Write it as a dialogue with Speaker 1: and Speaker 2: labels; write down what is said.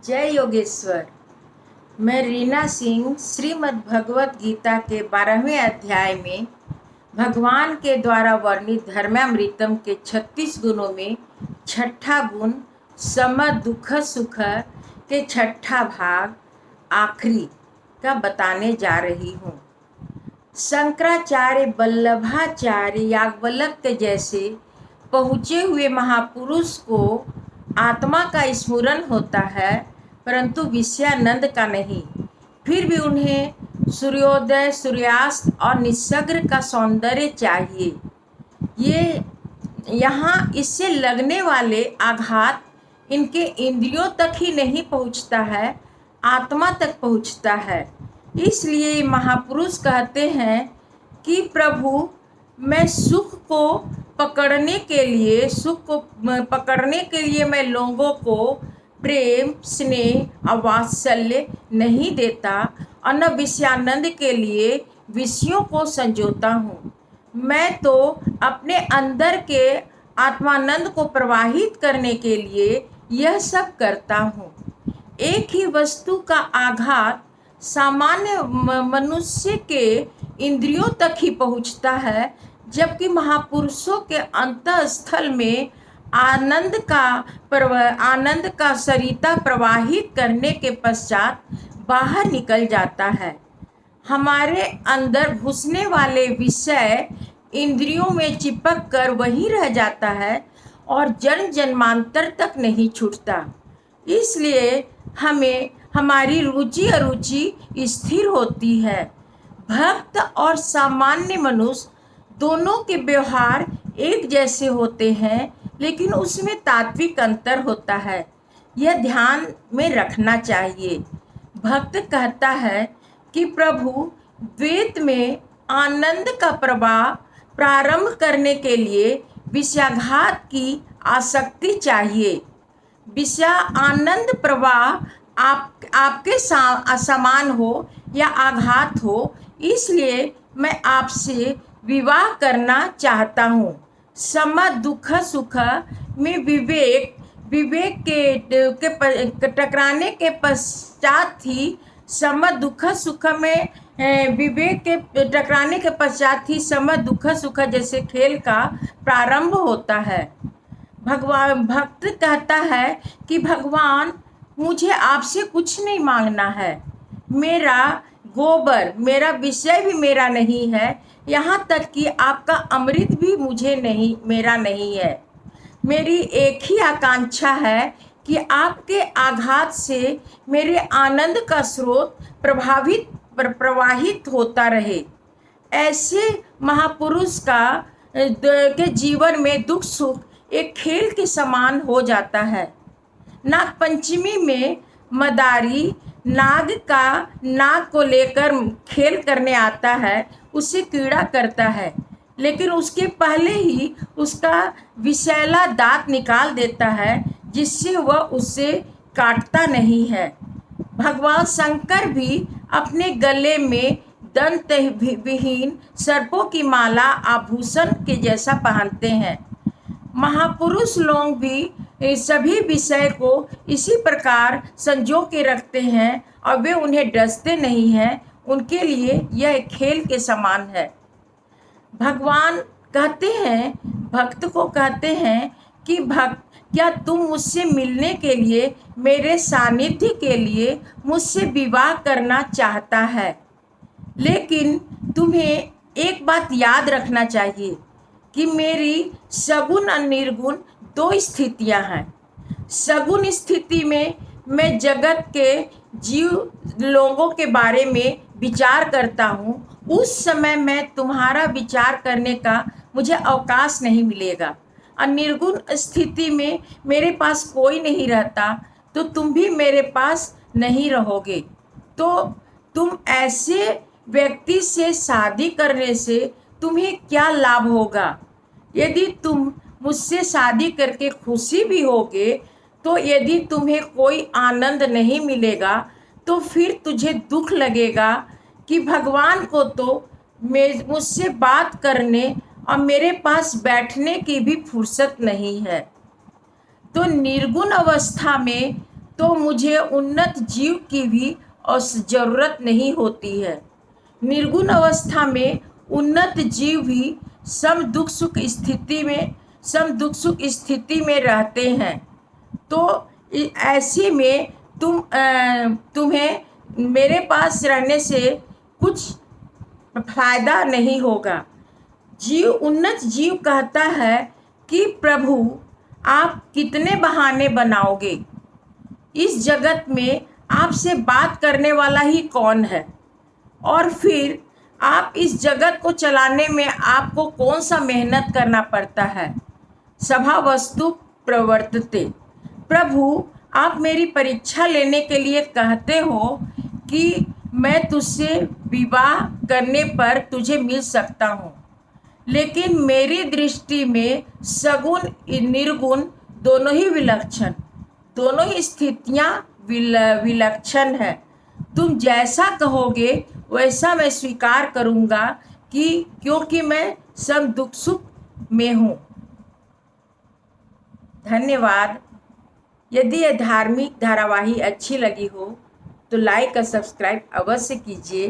Speaker 1: जय योगेश्वर। मैं रीना सिंह श्रीमद् भगवत गीता के 12वें अध्याय में भगवान के द्वारा वर्णित धर्मामृतम के 36 गुणों में छठा गुण सम दुख सुख के छठा भाग आखिरी का बताने जा रही हूँ। शंकराचार्य, वल्लभाचार्य, याज्ञवल्क्य के जैसे पहुँचे हुए महापुरुष को आत्मा का स्मरण होता है, परंतु विषयानंद का नहीं। फिर भी उन्हें सूर्योदय, सूर्यास्त और निस्सर्ग का सौंदर्य चाहिए। ये यहाँ इससे लगने वाले आघात इनके इंद्रियों तक ही नहीं पहुँचता है, आत्मा तक पहुँचता है। इसलिए महापुरुष कहते हैं कि प्रभु, मैं सुख को पकड़ने के लिए मैं लोगों को प्रेम, स्नेह और वात्सल्य नहीं देता और न विषयानंद के लिए विषयों को संजोता हूँ। मैं तो अपने अंदर के आत्मानंद को प्रवाहित करने के लिए यह सब करता हूँ। एक ही वस्तु का आघात सामान्य मनुष्य के इंद्रियों तक ही पहुँचता है, जबकि महापुरुषों के अंतःस्थल में आनंद का सरिता प्रवाहित करने के पश्चात बाहर निकल जाता है। हमारे अंदर घुसने वाले विषय इंद्रियों में चिपक कर वहीं रह जाता है और जन्म जन्मांतर तक नहीं छूटता। इसलिए हमें हमारी रुचि अरुचि स्थिर होती है। भक्त और सामान्य मनुष्य दोनों के व्यवहार एक जैसे होते हैं, लेकिन उसमें तात्विक अंतर होता है। यह ध्यान में रखना चाहिए। भक्त कहता है कि प्रभु, द्वैत में आनंद का प्रवाह प्रारंभ करने के लिए विषयाघात की आसक्ति चाहिए। विषया आनंद प्रवाह आपके असमान हो या आघात हो, इसलिए मैं आपसे विवाह करना चाहता हूँ। सम दुख सुख में विवेक के टकराने के पश्चात ही सम दुख सुख में विवेक के टकराने के पश्चात ही सम दुख सुख जैसे खेल का प्रारंभ होता है। भक्त कहता है कि भगवान, मुझे आपसे कुछ नहीं मांगना है। मेरा गोबर, मेरा विषय भी मेरा नहीं है, यहाँ तक कि आपका अमृत भी मेरा नहीं है। मेरी एक ही आकांक्षा है कि आपके आघात से मेरे आनंद का स्रोत प्रवाहित होता रहे। ऐसे महापुरुष के जीवन में दुख सुख एक खेल के समान हो जाता है। नागपंचमी में मदारी नाग को लेकर खेल करने आता है, उसे कीड़ा करता है, लेकिन उसके पहले ही उसका विषैला दांत निकाल देता है, जिससे वह उसे काटता नहीं है। भगवान शंकर भी अपने गले में दंत विहीन सर्पों की माला आभूषण के जैसा पहनते हैं। महापुरुष लोग भी सभी विषय को इसी प्रकार संजो के रखते हैं और वे उन्हें डसते नहीं हैं। उनके लिए यह खेल के समान है। भगवान कहते हैं, भक्त को कहते हैं कि भक्त, क्या तुम मुझसे मिलने के लिए, मेरे सानिध्य के लिए मुझसे विवाह करना चाहता है? लेकिन तुम्हें एक बात याद रखना चाहिए कि मेरी सगुण और निर्गुण दो स्थितियां हैं। सगुण स्थिति में मैं जगत के जीव लोगों के बारे में विचार करता हूँ। उस समय मैं तुम्हारा विचार करने का मुझे अवकाश नहीं मिलेगा। और निर्गुण स्थिति में मेरे पास कोई नहीं रहता, तो तुम भी मेरे पास नहीं रहोगे। तो तुम ऐसे व्यक्ति से शादी करने से तुम्हें क्या लाभ होगा? यदि तुम मुझसे शादी करके खुशी भी होगे, तो यदि तुम्हें कोई आनंद नहीं मिलेगा, तो फिर तुझे दुख लगेगा कि भगवान को तो मुझसे बात करने और मेरे पास बैठने की भी फुर्सत नहीं है। तो निर्गुण अवस्था में तो मुझे उन्नत जीव की भी ज़रूरत नहीं होती है। निर्गुण अवस्था में उन्नत जीव भी सम दुख सुख स्थिति में रहते हैं। तो ऐसे में तुम्हें मेरे पास रहने से कुछ फायदा नहीं होगा। उन्नत जीव कहता है कि प्रभु, आप कितने बहाने बनाओगे? इस जगत में आपसे बात करने वाला ही कौन है? और फिर आप इस जगत को चलाने में आपको कौन सा मेहनत करना पड़ता है? सभा वस्तु प्रवर्तते। प्रभु, आप मेरी परीक्षा लेने के लिए कहते हो कि मैं तुझसे विवाह करने पर तुझे मिल सकता हूँ, लेकिन मेरी दृष्टि में सगुण निर्गुण दोनों ही स्थितियाँ विलक्षण है। तुम जैसा कहोगे वैसा मैं स्वीकार करूँगा, क्योंकि मैं सब दुख सुख में हूँ। धन्यवाद। यदि यह धार्मिक धारावाही अच्छी लगी हो तो लाइक और सब्सक्राइब अवश्य कीजिए।